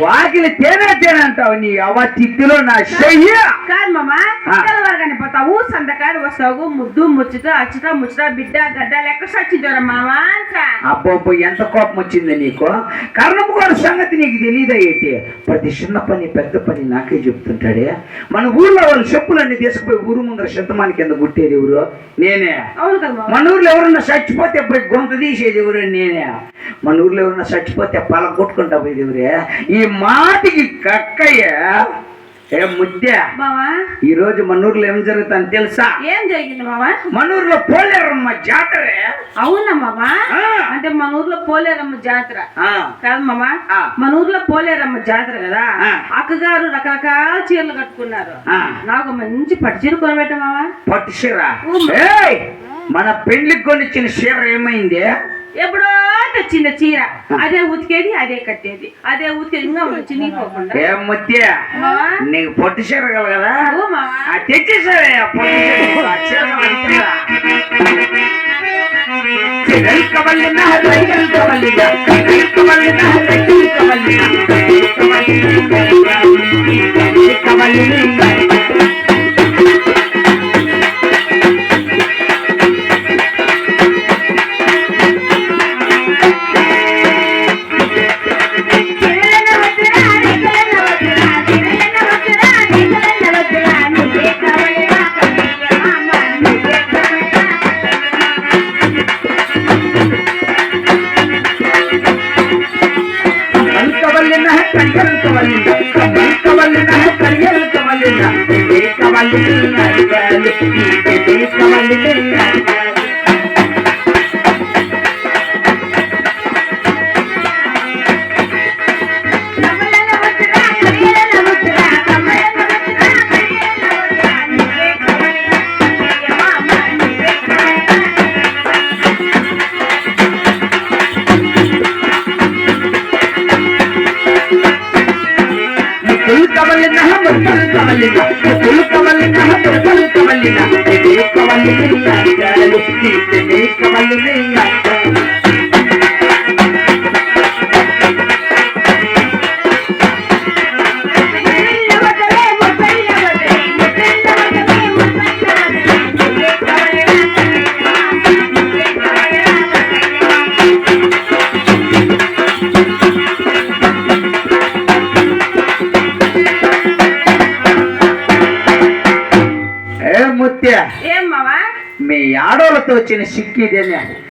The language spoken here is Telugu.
వాకిలి తేనే అంటావు నీ అవ్వ తిత్తిలో నా చెయ్యి కాదు మామ తెల్లవారుగానే పోతావు సంతకాడు వస్తావు ముద్దు ముచ్చట అచ్చుట ముచ్చట బిడ్డ గడ్డ లెక్క సచ్చిద్దరు మామ అబ్బో ఎంత కోపం వచ్చింది నీకు కర్ణపు గారి సంగతి నీకు తెలియదా ఏంటి ప్రతి చిన్న పని పెద్ద పని నాకే చెప్తుంటాడే మన ఊర్లో వాళ్ళు చెప్పులన్నీ తీసుకుపోయి ఊరు ముందర శతమాని కింద గుట్టేది ఎవరు నేనే. మన ఊర్లో ఎవరన్నా చచ్చిపోతే పోయి గొంత తీసేది ఎవరు నేనే. మన ఊర్లో ఎవరన్నా చచ్చిపోతే పల కొట్టుకుంటా పోయేది ఎవరే. ఈ మాటికి కక్కయ్య ఏ ముద్దే ఈ రోజు మనూరులో ఏం జరుగుతుంది తెలుసా? ఏం జరిగింది మామా? మనూరులో పోలేరమ్మ జాతర. అవునా మామా? అంటే మన ఊర్లో పోలేరమ్మ జాతర కాదు మామా, మన ఊర్లో పోలేరమ్మ జాతర కదా. అక్కగారు రకరకాల చీరలు కట్టుకున్నారు. నాకు మంచి పట్టు చీర కొనబెట్ట మామా. పట్టు చీర? మన పెళ్లికి కొనిచ్చిన చీర ఏమైంది? ఎప్పుడో తెచ్చింది చీర. అదే ఉతికేది అదే కట్టేది అదే ఉతికేది ఇంకా చినిగిపోకుండా. నీకు పొట్టు చీర కదా తెచ్చేసావే. మీ ఆడోళ్ళతో వచ్చిన సిక్కిదేనే